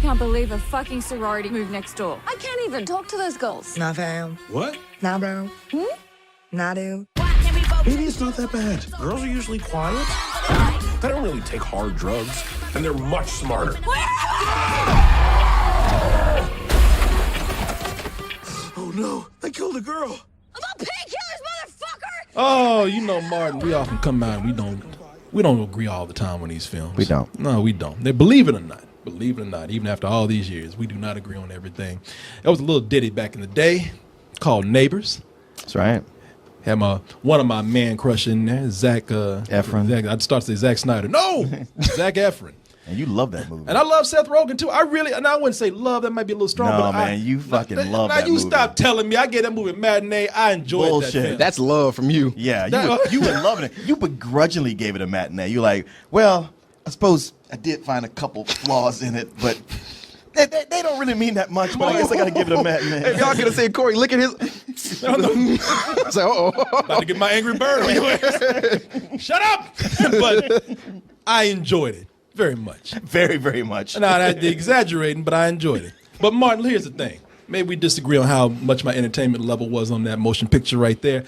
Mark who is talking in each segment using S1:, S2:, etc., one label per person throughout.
S1: can't believe a fucking sorority moved next door. I can't even talk to those girls.
S2: Nah, fam.
S3: What?
S2: Nah, bro. Nah, dude.
S3: Maybe it's not that bad. Girls are usually quiet. They don't really take hard drugs, and they're much smarter. Oh no, they killed a girl.
S1: I'm a painkillers, motherfucker!
S4: Oh, you know, Martin, we often come out and we don't agree all the time on these films.
S5: We don't.
S4: No, we don't. Believe it or not, even after all these years, we do not agree on everything. There was a little ditty back in the day called Neighbors.
S5: That's right.
S4: Had one of my man crush in there, Zach
S5: Efron.
S4: I'd start to say Zack Snyder. No, Zach Efron.
S5: And you love that movie.
S4: And I love Seth Rogen too. I wouldn't say love. That might be a little strong.
S5: No,
S4: but
S5: man, you fucking love that
S4: movie. Now you
S5: movie.
S4: stop telling me. I gave that movie a matinee. I enjoyed
S5: Bullshit.
S4: that film.
S6: That's love from you.
S5: Yeah, you were loving it. You begrudgingly gave it a matinee. You're like, well, I suppose I did find a couple flaws in it, but they don't really mean that much. But I guess I got to give it a matinee.
S6: If y'all could have said, Corey, look at his. I said,
S4: About to get my angry bird on your ass. Shut up! But I enjoyed it very much.
S5: Very, very much.
S4: Now, I'm exaggerating, but I enjoyed it. But Martin, here's the thing. Maybe we disagree on how much my entertainment level was on that motion picture right there.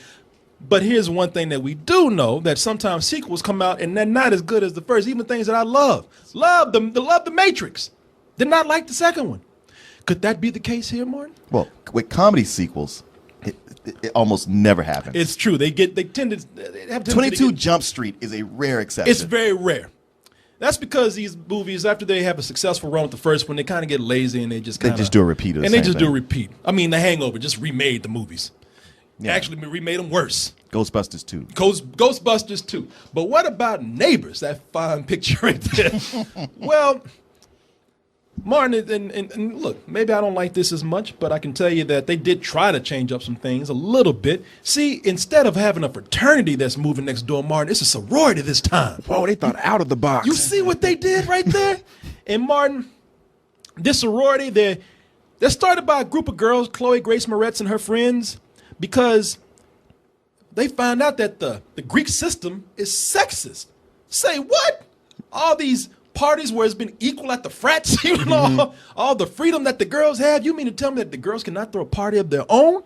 S4: But here's one thing that we do know, that sometimes sequels come out and they're not as good as the first. Even things that I love. Love the Matrix. Did not like the second one. Could that be the case here, Martin?
S5: Well, with comedy sequels, it almost never happens.
S4: It's true. They have
S5: 22 Jump Street is a rare exception.
S4: It's very rare. That's because these movies, after they have a successful run with the first one, they kind of get lazy and they just
S5: do a repeat of the
S4: and they
S5: same
S4: just
S5: thing.
S4: do a repeat. I mean, The Hangover just remade the movies.
S5: Yeah.
S4: Actually, remade them worse.
S5: Ghostbusters 2.
S4: Ghostbusters 2. But what about Neighbors? That fine picture right there. Well, Martin, and look, maybe I don't like this as much, but I can tell you that they did try to change up some things a little bit. See, instead of having a fraternity that's moving next door, Martin, it's a sorority this time.
S6: Whoa, they thought out of the box.
S4: You see what they did right there? And Martin, this sorority, they're started by a group of girls, Chloe Grace Moretz and her friends, because they found out that the Greek system is sexist. Say what? All these parties where it's been equal at the frats, you know, all the freedom that the girls have. You mean to tell me that the girls cannot throw a party of their own?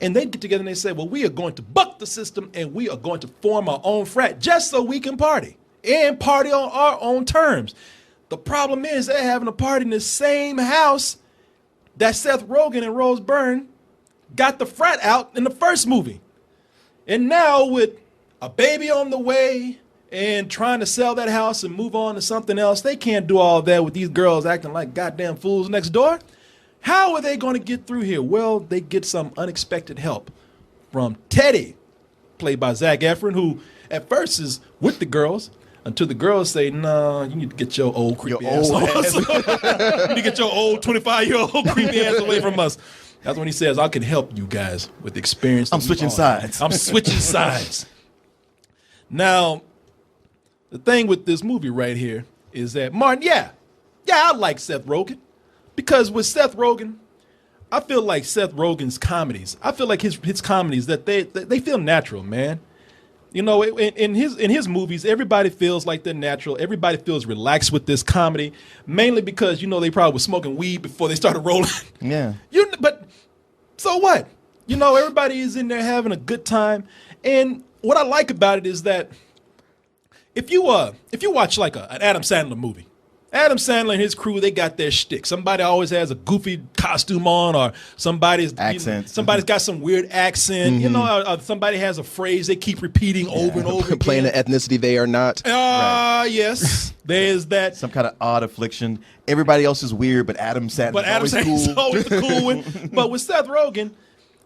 S4: And they get together and they say, well, we are going to buck the system and we are going to form our own frat just so we can party and party on our own terms. The problem is they're having a party in the same house that Seth Rogen and Rose Byrne got the frat out in the first movie. And now with a baby on the way and trying to sell that house and move on to something else, they can't do all that with these girls acting like goddamn fools next door. How are they going to get through here? Well, they get some unexpected help from Teddy, played by Zac Efron, who at first is with the girls until the girls say, "Nah, you need to get your old creepy ass away. You need to get your old 25-year-old creepy ass away from us." That's when he says, "I can help you guys with experience."
S5: I'm switching sides.
S4: I'm switching sides. Now, the thing with this movie right here is that, Martin, I like Seth Rogen. Because with Seth Rogen, I feel like Seth Rogen's comedies, I feel like his comedies, that they feel natural, man. You know, in his movies, everybody feels like they're natural. Everybody feels relaxed with this comedy, mainly because, you know, they probably were smoking weed before they started rolling.
S5: Yeah.
S4: But so what? You know, everybody is in there having a good time. And what I like about it is that if you watch like an Adam Sandler movie, Adam Sandler and his crew, they got their shtick. Somebody always has a goofy costume on, or somebody's
S5: accent.
S4: Somebody's got some weird accent. You know, or somebody has a phrase they keep repeating over and over again.
S6: Playing the ethnicity they are not.
S4: Yes, there's that.
S5: Some kind of odd affliction. Everybody else is weird, but Adam Sandler's
S4: always the cool one. But with Seth Rogen,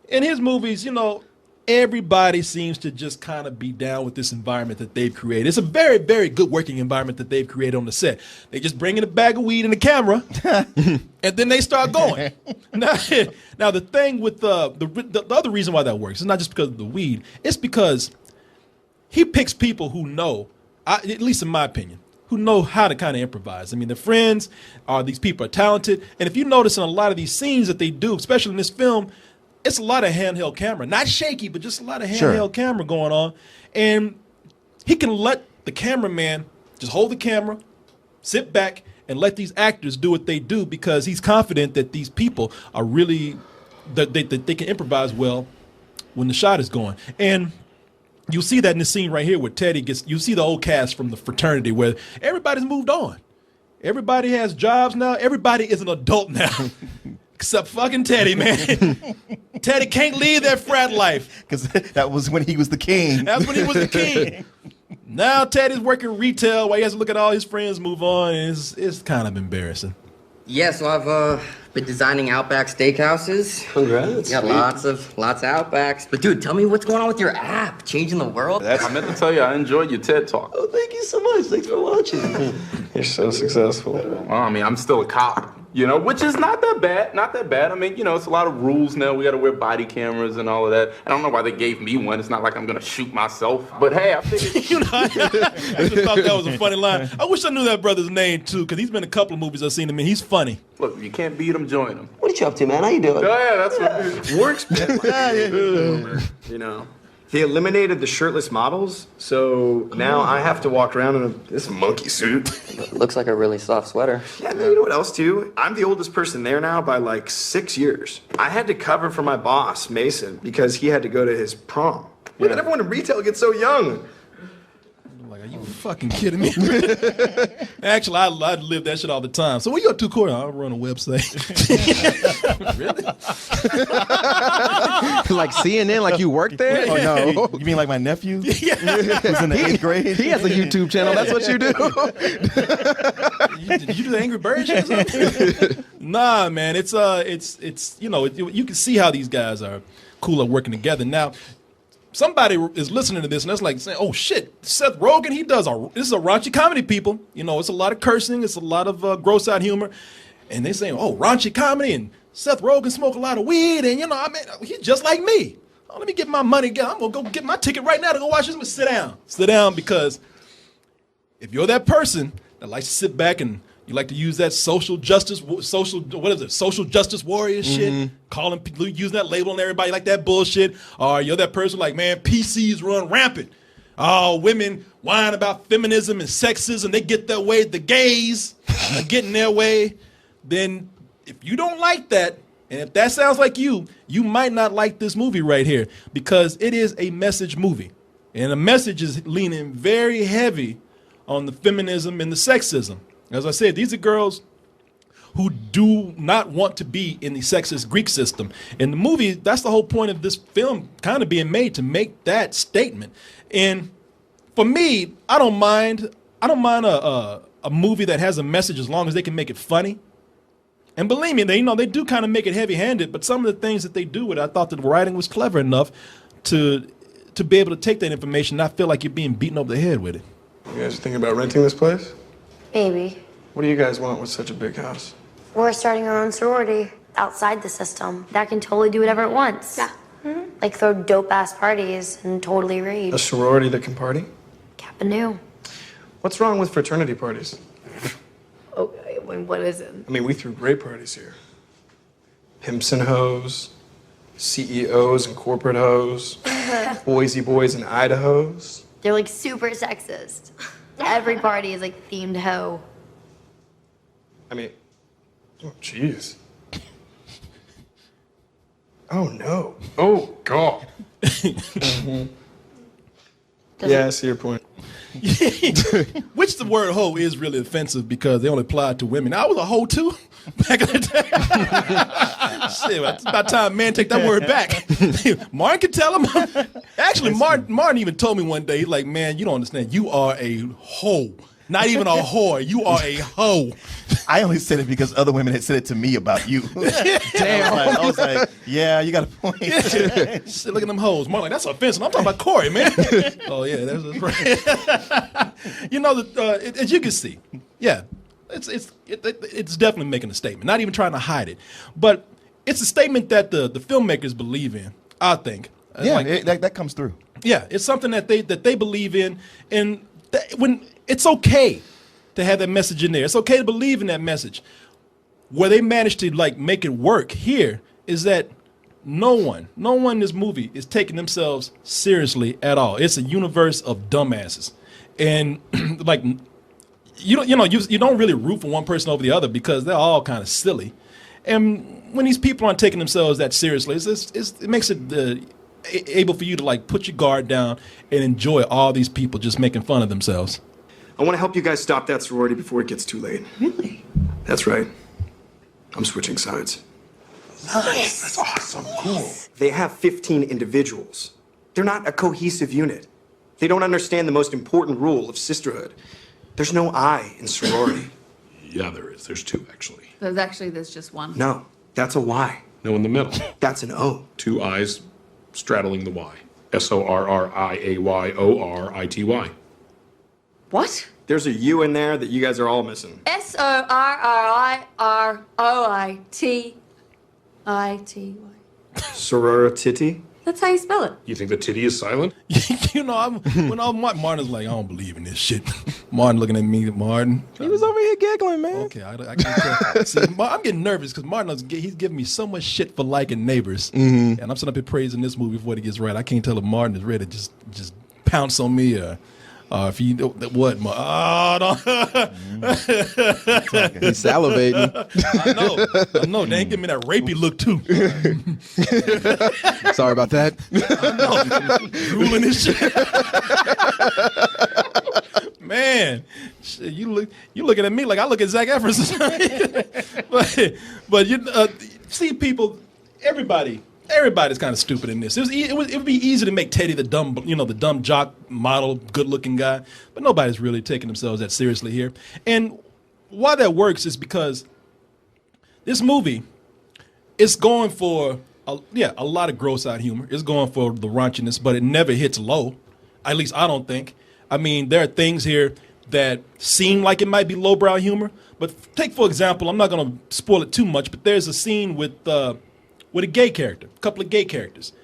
S4: in his movies, you know, everybody seems to just kind of be down with this environment that they've created. It's a very, very good working environment that they've created on the set. They just bring in a bag of weed and a camera, and then they start going. Now the thing with the other reason why that works is not just because of the weed. It's because he picks people who know, at least in my opinion, who know how to kind of improvise. I mean, the friends are, these people are talented. And if you notice in a lot of these scenes that they do, especially in this film, it's a lot of handheld camera. Not shaky, but just a lot of handheld camera going on. And he can let the cameraman just hold the camera, sit back, and let these actors do what they do because he's confident that these people are really that they can improvise well when the shot is going. And you'll see that in the scene right here where Teddy gets. You see the old cast from the fraternity where everybody's moved on. Everybody has jobs now. Everybody is an adult now. Except fucking Teddy, man. Teddy can't leave that frat life.
S5: Because that was when he was the king.
S4: That's when he was the king. Now Teddy's working retail while he has to look at all his friends move on. And it's kind of embarrassing.
S7: Yeah, so I've been designing Outback steakhouses.
S8: Congrats.
S7: Got lots of Outbacks. But dude, tell me what's going on with your app? Changing the world?
S9: I meant to tell you, I enjoyed your TED Talk.
S8: Oh, thank you so much. Thanks for watching. You're so successful.
S9: Well, I mean, I'm still a cop, which is not that bad. Not that bad. I mean, it's a lot of rules now. We got to wear body cameras and all of that. I don't know why they gave me one. It's not like I'm going to shoot myself. But hey, I figured.
S4: I just thought that was a funny line. I wish I knew that brother's name, too, because he's been in a couple of movies I've seen him in. He's funny.
S9: Look, if you can't beat him, join him.
S8: What are you up to, man? How you doing?
S9: Oh, yeah, that's what
S8: Works. He eliminated the shirtless models, so now I have to walk around in this monkey suit.
S7: Looks like a really soft sweater.
S8: Yeah, you know what else, too? I'm the oldest person there now by like 6 years. I had to cover for my boss, Mason, because he had to go to his prom. When did everyone in retail get so young?
S4: Like, are you fucking kidding me? Actually, I live that shit all the time. So what you up to, Korey? I run a website. Really?
S6: Like CNN, like you work there? Or no?
S5: You mean like my nephew?
S4: Yeah.
S5: Who's in the 8th grade?
S6: He has a YouTube channel. That's what you do.
S4: Did you do the Angry Birds shit or something? Nah, man. It's you can see how these guys are cool at working together. Now, somebody is listening to this and that's like saying, "Oh shit, Seth Rogen, this is a raunchy comedy, people. It's a lot of cursing, it's a lot of gross out humor." And they saying, "Oh, raunchy comedy and Seth Rogen smoke a lot of weed and he's just like me. Oh, let me get my money. I'm gonna go get my ticket right now to go watch this." But sit down, because if you're that person that likes to sit back and you like to use that social justice warrior shit, calling people, using that label on everybody like that bullshit, or you're that person like, man, PCs run rampant. Oh, women whine about feminism and sexism, they get their way, the gays are getting their way. Then if you don't like that, and if that sounds like you might not like this movie right here, because it is a message movie. And the message is leaning very heavy on the feminism and the sexism. As I said, these are girls who do not want to be in the sexist Greek system. In the movie, that's the whole point of this film kind of being made, to make that statement. And for me, I don't mind a movie that has a message as long as they can make it funny. And believe me, they do kind of make it heavy-handed, but some of the things that they do with it, I thought that the writing was clever enough to be able to take that information and not feel like you're being beaten over the head with it.
S10: You guys thinking about renting this place?
S11: Maybe.
S10: What do you guys want with such a big house?
S11: We're starting our own sorority outside the system that can totally do whatever it wants. Yeah. Mm-hmm. Like throw dope-ass parties and totally rage.
S10: A sorority that can party?
S11: Kappa Nu.
S10: What's wrong with fraternity parties?
S11: Okay, what is it?
S10: I mean, we threw great parties here. Pimps and hoes, CEOs and corporate hoes, boysy boys and Idahos.
S11: They're like super sexist. Every party is like themed hoe.
S10: I mean, oh, jeez. Oh, no. Oh, God. Yeah, I see your point.
S4: Which the word hoe is really offensive because they only apply it to women. I was a hoe too back in the day. Shit, it's about time man take that word back. Martin can tell him. Actually, Martin even told me one day, he's like, man, you don't understand. You are a hoe. Not even a whore. You are a hoe.
S5: I only said it because other women had said it to me about you. Damn. I was like, yeah, you got a point.
S4: Shit, look at them hoes. Martin, like, that's offensive. I'm talking about Korey, man. Oh, yeah, that's right. As you can see, yeah, it's definitely making a statement. Not even trying to hide it. But it's a statement that the filmmakers believe in, I think.
S5: Yeah, that comes through.
S4: Yeah, it's something that they believe in. And when it's okay to have that message in there. It's okay to believe in that message. Where they managed to make it work here is that no one in this movie is taking themselves seriously at all. It's a universe of dumbasses. And you don't really root for one person over the other because they're all kind of silly. And when these people aren't taking themselves that seriously, it makes it able for you to like put your guard down and enjoy all these people just making fun of themselves.
S8: I want to help you guys stop that sorority before it gets too late.
S7: Really?
S8: That's right. I'm switching sides.
S3: Nice. That's awesome. Cool.
S8: They have 15 individuals. They're not a cohesive unit. They don't understand the most important rule of sisterhood. There's no I in sorority.
S3: Yeah, there is. There's 2, actually.
S1: There's just one.
S8: No, that's a Y.
S3: No in the middle.
S8: That's an O.
S3: 2 I's straddling the Y. SORRIAYORITY.
S1: What?
S8: There's a U in there that you guys are all missing.
S1: SORRIROITY.
S8: Sorority?
S1: That's how you spell it.
S3: You think the titty is silent?
S4: When Martin's like, I don't believe in this shit. Martin looking at me, Martin.
S6: He was over here giggling, man.
S4: Okay, I can't tell. See, I'm getting nervous because Martin, he's giving me so much shit for liking Neighbors. And I'm sitting up here praising this movie before it gets right. I can't tell if Martin is ready to just pounce on me or if he, what? Oh, no.
S6: He's salivating.
S4: I know. They ain't giving me that rapey look, too.
S6: Sorry about that.
S4: I know. Drooling and shit. Man, shit, you looking at me like I look at Zac Efron. but you see, people, everybody's kind of stupid in this. It would be easy to make Teddy the dumb jock model, good-looking guy, but nobody's really taking themselves that seriously here. And why that works is because this movie is going for a lot of gross-out humor. It's going for the raunchiness, but it never hits low. At least I don't think. I mean, there are things here that seem like it might be lowbrow humor, but take, for example, I'm not going to spoil it too much, but there's a scene with a gay character, a couple of gay characters.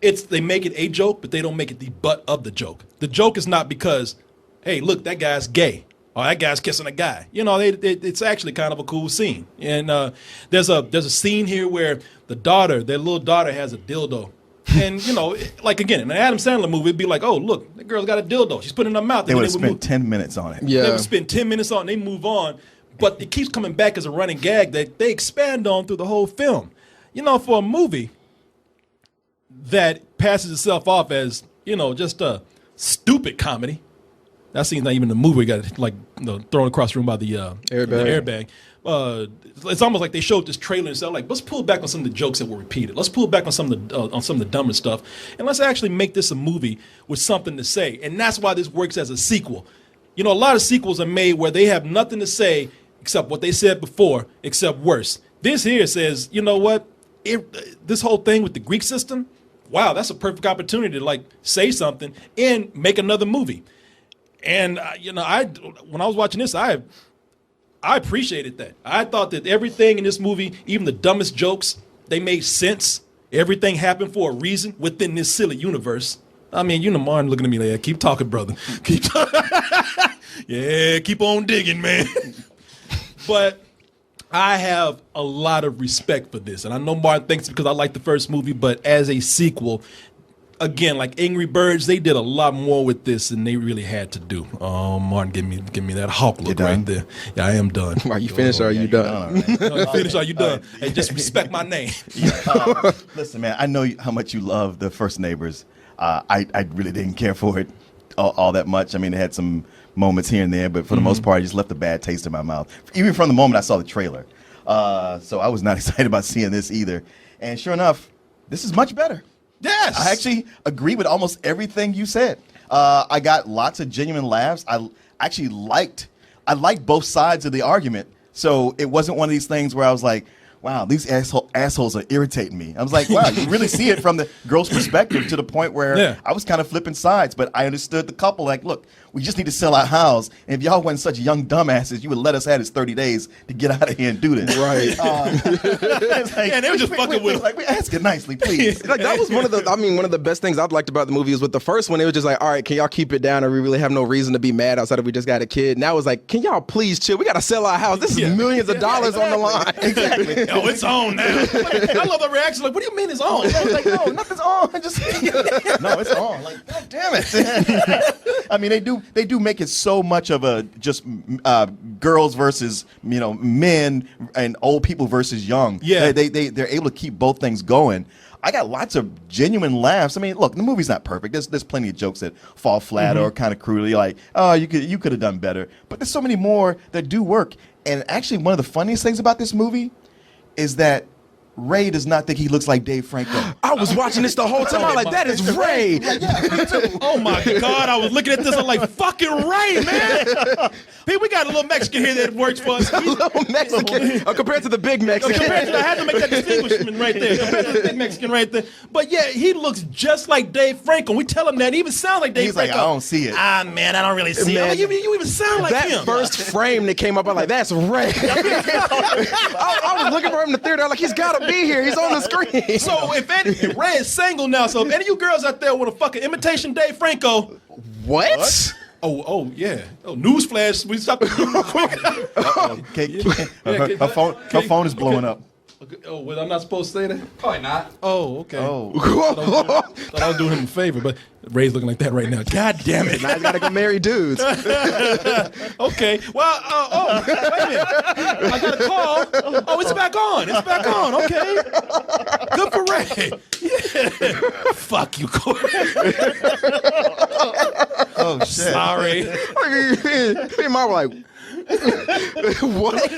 S4: They make it a joke, but they don't make it the butt of the joke. The joke is not because, hey, look, that guy's gay, or that guy's kissing a guy. It's actually kind of a cool scene. And there's a scene here where their little daughter has a dildo. And, like, again, in an Adam Sandler movie, it'd be like, oh, look, that girl's got a dildo. She's putting it in her mouth.
S5: They would have spent 10 minutes on it.
S6: Yeah.
S4: They would spend 10 minutes on it, and they move on. But it keeps coming back as a running gag that they expand on through the whole film. For a movie that passes itself off as, just a stupid comedy. That scene's not even a movie. Got thrown across the room by the airbag. It's almost like they showed this trailer and said, like, let's pull back on some of the jokes that were repeated. Let's pull back on some of the dumber stuff, and let's actually make this a movie with something to say. And that's why this works as a sequel. A lot of sequels are made where they have nothing to say except what they said before, except worse. This here says, you know what? This whole thing with the Greek system, wow, that's a perfect opportunity to say something and make another movie. And when I was watching this, I appreciated that. I thought that everything in this movie, even the dumbest jokes, they made sense. Everything happened for a reason within this silly universe. I mean, Martin looking at me like, keep talking, brother. Keep yeah, keep on digging, man. But I have a lot of respect for this. And I know Martin thinks because I like the first movie, but as a sequel, again, like Angry Birds, they did a lot more with this than they really had to do. Oh, Martin, give me that hawk look right there. Yeah, I am done.
S6: Are you finished or are you done?
S4: No, finished or are you done? Hey, just respect my name.
S5: Listen, man, I know how much you love the first Neighbors. I really didn't care for it all that much. I mean, it had some moments here and there, but for the most part, it just left a bad taste in my mouth. Even from the moment I saw the trailer. So I was not excited about seeing this either. And sure enough, this is much better.
S4: Yes.
S5: I actually agree with almost everything you said. I got lots of genuine laughs. I liked both sides of the argument. So it wasn't one of these things where I was like, wow, these assholes are irritating me. I was like, wow, you really see it from the girl's perspective to the point where I was kind of flipping sides, but I understood the couple. Like, look, we just need to sell our house. And if y'all weren't such young dumbasses, you would let us have this 30 days to get out of here and do this.
S6: Right.
S4: They were just fucking with us.
S5: Like, we're asking nicely, please.
S6: Like, that was one of the best things I've liked about the movie is with the first one, it was just like, all right, can y'all keep it down? Or we really have no reason to be mad outside of we just got a kid. Now it's like, can y'all please chill? We got to sell our house. This is millions of dollars on the line.
S5: Exactly.
S4: Oh, it's on now. I love the reaction. Like, what do you mean it's on?
S5: I was like, no, nothing's on. No, it's on. Like, God damn it. I mean, they do do make it so much of a just girls versus men and old people versus young.
S4: Yeah,
S5: they're able to keep both things going. I got lots of genuine laughs. I mean, look, the movie's not perfect. There's plenty of jokes that fall flat or kind of crudely, like, oh, you could have done better. But there's so many more that do work. And actually, one of the funniest things about this movie is that Ray does not think he looks like Dave Franco.
S6: I was watching this the whole time. I'm like, that is Ray.
S4: Oh my God! I was looking at this. I'm like, fucking Ray, man. Hey, we got a little Mexican here that works for us.
S6: A little Mexican compared to the big Mexican.
S4: I had to make that distinguishment right there. Compared to the big Mexican right there. But yeah, he looks just like Dave Franco. We tell him that. He even sounds like Dave Franco.
S5: He's like, I don't see it.
S4: Man, I don't really see it. You even sound like
S6: that
S4: him.
S6: That first frame that came up, I'm like, that's Ray. I was looking for him in the theater. I'm like, he's got to be here. He's on the screen.
S4: So if Ray is single now, so if any of you girls out there with a fucking imitation Dave Franco.
S6: What?
S4: Oh yeah. Oh, newsflash. We stopped
S5: her phone is blowing up.
S4: Okay. Oh, well, I'm not supposed to say that?
S10: Probably not.
S4: Oh, okay.
S5: Oh.
S4: Thought I was doing him a favor, but Ray's looking like that right now. God damn it.
S6: Now he's got to go marry dudes.
S4: Okay. Well, wait a minute. I got a call. Oh, it's back on. It's back on. Okay. Good for Ray. Yeah. Fuck you, Korey.
S5: Oh, shit.
S4: Sorry.
S6: Me and Mom were like, what?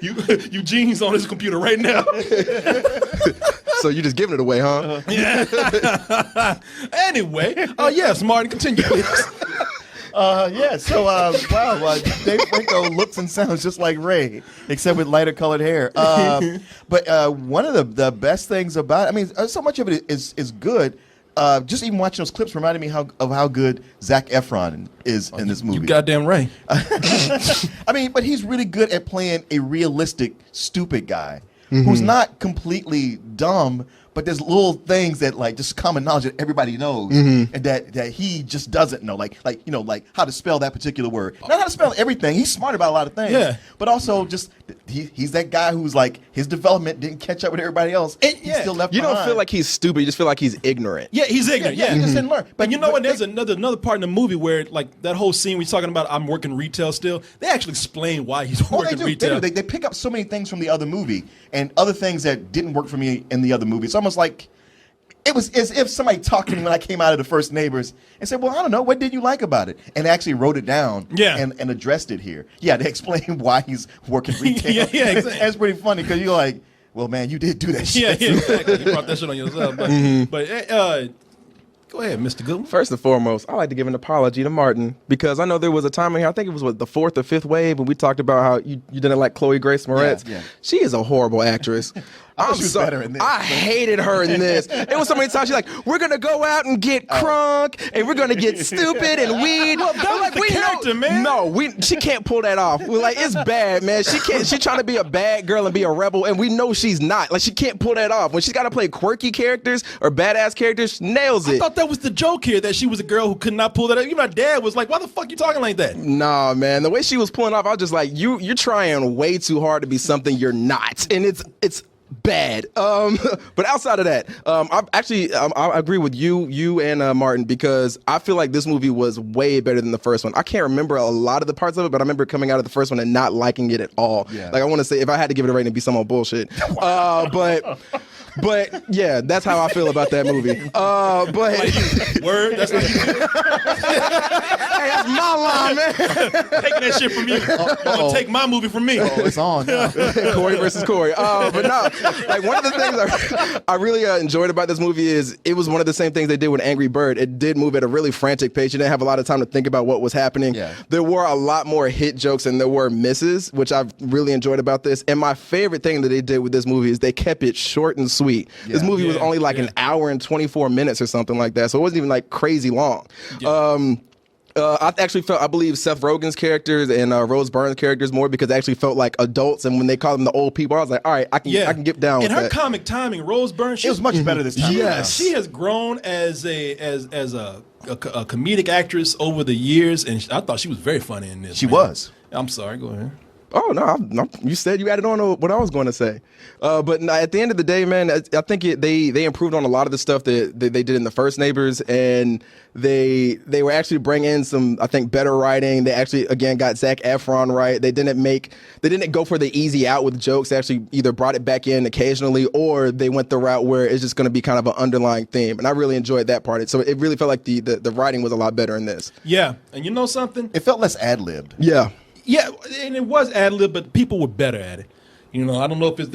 S4: You genius on his computer right now.
S5: So you just giving it away, huh?
S4: Yeah. Anyway, yes, Martin, continue, please.
S5: Dave Franco looks and sounds just like Ray, except with lighter colored hair. But one of the best things about, I mean, so much of it is good. Just even watching those clips reminded me of how good Zac Efron is in this movie.
S4: You goddamn right.
S5: I mean, but he's really good at playing a realistic, stupid guy who's not completely dumb, but there's little things that like just common knowledge that everybody knows and that he just doesn't know, like how to spell that particular word. Not how to spell everything. He's smart about a lot of things. But also just he's that guy who's like his development didn't catch up with everybody else. He's still left behind.
S6: You don't feel like he's stupid. You just feel like he's ignorant.
S4: Yeah, he's ignorant. Yeah,
S5: he just didn't learn.
S4: But you know what? There's another part in the movie where like that whole scene we're talking about. I'm working retail still. They actually explain why he's working retail.
S5: They pick up so many things from the other movie and other things that didn't work for me in the other movie. It's almost like it was as if somebody talked to me when I came out of the first Neighbors and said, well, I don't know, what did you like about it? And actually wrote it down and addressed it here. Yeah, they explain why he's working retail. Exactly. That's pretty funny because you're like, well, man, you did do that shit.
S4: Yeah, exactly. You brought that shit on yourself. But go ahead, Mr. Goodman.
S6: First and foremost, I like to give an apology to Martin because I know there was a time in here, I think it was the fourth or fifth wave, when we talked about how you didn't like Chloe Grace Moretz. Yeah. She is a horrible actress.
S5: I'm sorry. Better in this.
S6: I hated her in this. It was so many times she's like, we're going to go out and get crunk and we're going to get stupid and weed.
S4: Well, that was the character, man.
S6: No, she can't pull that off. We're like, it's bad, man. She's trying to be a bad girl and be a rebel, and we know she's not. Like, she can't pull that off. When she's got to play quirky characters or badass characters, she nails it.
S4: I thought that was the joke here, that she was a girl who could not pull that off. Even my dad was like, why the fuck you talking like that?
S6: Nah, man. The way she was pulling off, I was just like, you're trying way too hard to be something you're not. And it's bad. But outside of that, I agree with you and Martin, because I feel like this movie was way better than the first one. I can't remember a lot of the parts of it, but I remember coming out of the first one and not liking it at all. Yeah. Like, I want to say, if I had to give it a rating, it'd be some old bullshit. But yeah, that's how I feel about that movie.
S4: Word, that's not
S6: Hey, that's my line, man.
S4: Taking that shit from you. You're gonna take my movie from me.
S5: Oh, it's on now.
S6: Korey versus Korey. But no, like, one of the things I really enjoyed about this movie is it was one of the same things they did with Angry Bird. It did move at a really frantic pace. You didn't have a lot of time to think about what was happening. Yeah. There were a lot more hit jokes than there were misses, which I've really enjoyed about this. And my favorite thing that they did with this movie is they kept it short and sweet. Yeah. This movie was only like an hour and 24 minutes or something like that, so it wasn't even like crazy long. Yeah. I believe Seth Rogen's characters and Rose Byrne's characters more, because they actually felt like adults, and when they called them the old people, I was like, all right, I can get down with that.
S4: And her comic timing, Rose Byrne,
S5: it was much better this time.
S4: Yes, she has grown as a comedic actress over the years, and I thought she was very funny in this.
S5: She was.
S4: I'm sorry, go ahead.
S6: Oh no, you said you added on to what I was going to say, but at the end of the day, man, I think they improved on a lot of the stuff that they did in the first Neighbors, and they were actually bringing in some, I think, better writing. They actually again got Zac Efron right. They didn't go for the easy out with jokes. They actually either brought it back in occasionally, or they went the route where it's just going to be kind of an underlying theme, and I really enjoyed that part. So it really felt like the writing was a lot better in this.
S4: Yeah, and you know something?
S5: It felt less ad-libbed.
S6: Yeah.
S4: Yeah, and it was ad-lib, but people were better at it. You know, I don't know if it's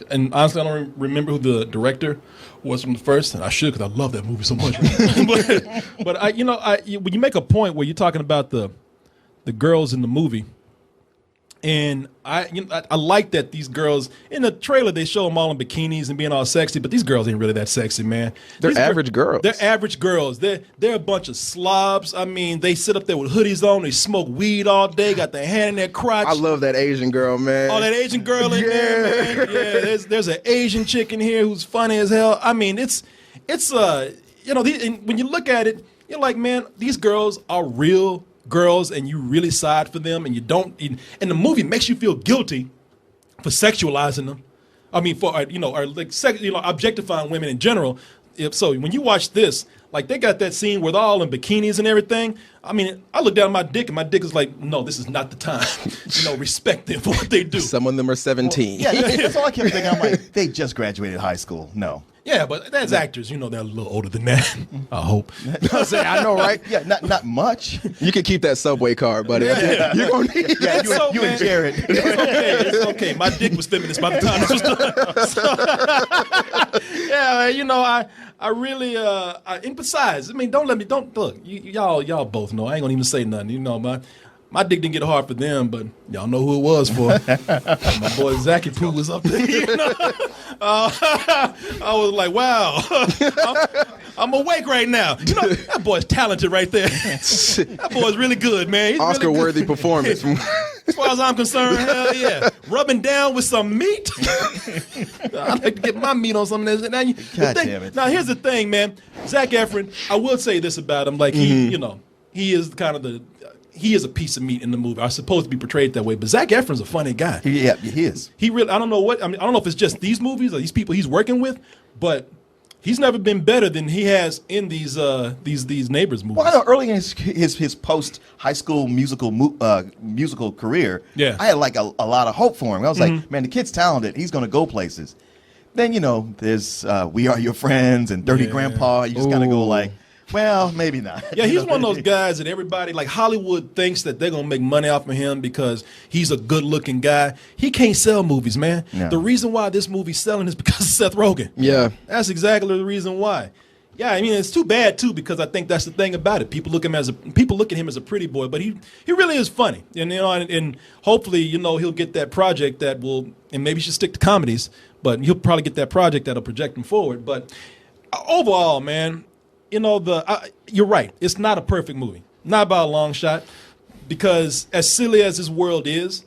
S4: and honestly, I don't remember who the director was from the first, and I should because I love that movie so much. but when you make a point where you're talking about the girls in the movie, and I like that these girls in the trailer they show them all in bikinis and being all sexy, but these girls ain't really that sexy, man.
S6: They're average girls.
S4: They're average girls. They're a bunch of slobs. I mean, they sit up there with hoodies on. They smoke weed all day. Got their hand in their crotch.
S6: I love that Asian girl, man.
S4: Oh, that Asian girl in there, man. Yeah, there's an Asian chick in here who's funny as hell. I mean, it's and when you look at it, you're like, man, these girls are real girls, and you really side for them, and you don't. And the movie makes you feel guilty for sexualizing them. I mean, for objectifying women in general. So when you watch this, like they got that scene where they're all in bikinis and everything. I mean, I look down at my dick, and my dick is like, no, this is not the time. Respect them for what they do.
S6: Some of them are 17.
S5: Well, yeah, that's all I kept thinking. I'm like, they just graduated high school. No.
S4: Yeah, but that's actors. They're a little older than that. I hope.
S6: I know, right?
S5: Yeah, not much.
S6: You can keep that subway card, buddy. Yeah. You're gonna need
S5: it. You and Jared.
S4: It's okay. My dick was feminist by the time this was done. Yeah, I really and besides, I mean, don't look. Y'all both know. I ain't gonna even say nothing. My dick didn't get hard for them, but y'all know who it was for. My boy Zachy Poo was up there. I was like, wow, I'm awake right now. That boy's talented right there. That boy's really good, man. He's
S6: Oscar-worthy performance.
S4: As far as I'm concerned, hell yeah. Rubbing down with some meat. I like to get my meat on some of this.
S5: Damn it.
S4: Now, here's the thing, man. Zac Efron, I will say this about him. Like, he is kind of he is a piece of meat in the movie. I'm supposed to be portrayed that way, but Zac Efron's a funny guy.
S5: Yeah, he is.
S4: He really, I don't know if it's just these movies or these people he's working with, but he's never been better than he has in these Neighbors movies.
S5: Well, I know early in his post high school musical career,
S4: yeah,
S5: I had like a lot of hope for him. I was like, man, the kid's talented. He's going to go places. Then there's We Are Your Friends and Dirty Grandpa. You just kind of go like, well, maybe not.
S4: Yeah, he's one of those guys that everybody, like Hollywood, thinks that they're going to make money off of him because he's a good-looking guy. He can't sell movies, man. No. The reason why this movie's selling is because of Seth Rogen.
S6: Yeah.
S4: That's exactly the reason why. Yeah, I mean, it's too bad, too, because I think that's the thing about it. People look at him as a pretty boy, but he really is funny. And hopefully, he'll get that project that will, and maybe he should stick to comedies, but he'll probably get that project that'll project him forward. But overall, man, you're right. It's not a perfect movie. Not by a long shot. Because as silly as this world is,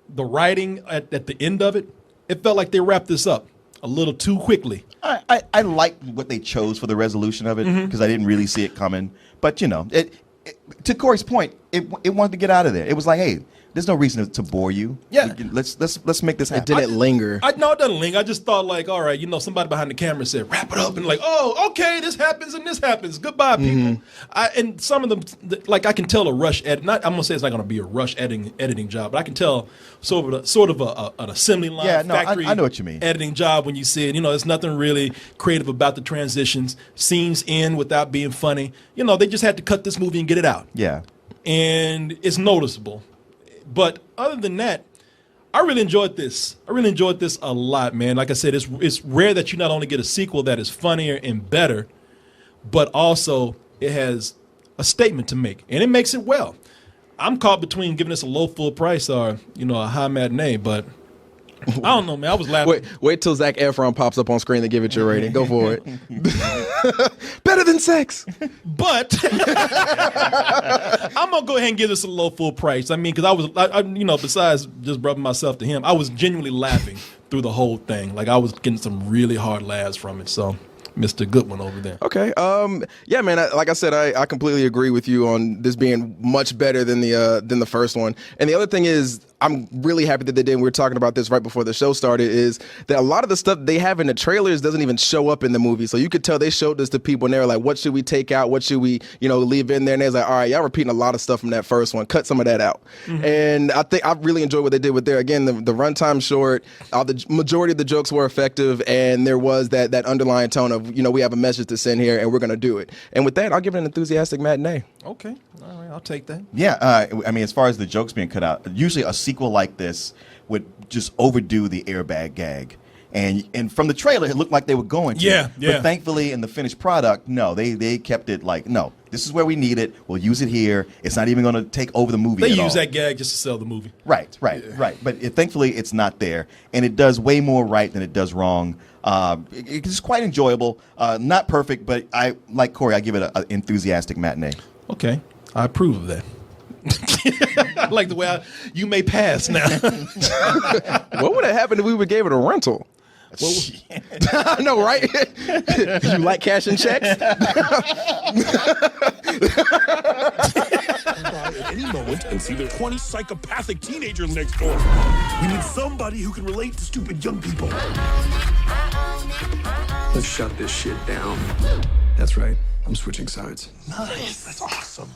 S4: the writing at the end of it, it felt like they wrapped this up a little too quickly.
S5: I like what they chose for the resolution of it because I didn't really see it coming. But, to Korey's point, it wanted to get out of there. It was like, hey, there's no reason to bore you.
S4: Yeah.
S5: Let's make this happen.
S6: It didn't linger.
S4: No, it doesn't linger. I just thought like, all right, somebody behind the camera said, wrap it up. And like, oh, okay, this happens and this happens. Goodbye, people. And some of them, like I can tell a rush edit. I'm going to say it's not going to be a rush editing job, but I can tell sort of an assembly line factory
S5: I know what you mean.
S4: Editing job when you see it. There's nothing really creative about the transitions. Scenes end without being funny. They just had to cut this movie and get it out.
S5: Yeah.
S4: And it's noticeable. But other than that, I really enjoyed this. I really enjoyed this a lot, man. Like I said, it's rare that you not only get a sequel that is funnier and better, but also it has a statement to make, and it makes it well. I'm caught between giving this a low full price or a high matinee, but I don't know, man. I was laughing.
S6: Wait till Zac Efron pops up on screen to give it your rating. Go for it. Better than sex.
S4: But I'm gonna go ahead and give this a low full price. I mean, because I besides just rubbing myself to him, I was genuinely laughing through the whole thing. Like I was getting some really hard laughs from it. So, Mr. Goodwin over there.
S6: Okay. Yeah, man. Like I said, I completely agree with you on this being much better than the first one. And the other thing is, I'm really happy that they did. And we were talking about this right before the show started. Is that a lot of the stuff they have in the trailers doesn't even show up in the movie. So you could tell they showed this to people, and they were like, "What should we take out? What should we, leave in there?" And they was like, "All right, y'all repeating a lot of stuff from that first one. Cut some of that out." Mm-hmm. And I think I really enjoyed what they did with there. Again, the runtime short. The majority of the jokes were effective, and there was that underlying tone of we have a message to send here, and we're gonna do it. And with that, I'll give it an enthusiastic matinee.
S4: Okay, all right, I'll take that.
S5: Yeah, I mean, as far as the jokes being cut out, usually a sequel like this would just overdo the airbag gag. And from the trailer, it looked like they were going to.
S4: Yeah.
S5: But thankfully, in the finished product, no, they kept it like, no, this is where we need it. We'll use it here. It's not even going to take over the movie
S4: They
S5: at all.
S4: use that gag just to sell the movie.
S5: Right. But thankfully, it's not there. And it does way more right than it does wrong. It's quite enjoyable. Not perfect, but like Korey, I give it an enthusiastic matinee.
S4: Okay, I approve of that. I like the way you may pass now.
S6: What would have happened if we would gave it a rental? I know, right? You like cashing checks?
S3: At any moment and see their 20 psychopathic teenagers next door. We need somebody who can relate to stupid young people.
S10: Let's shut this shit down. That's right. I'm switching sides.
S3: Nice. That's awesome.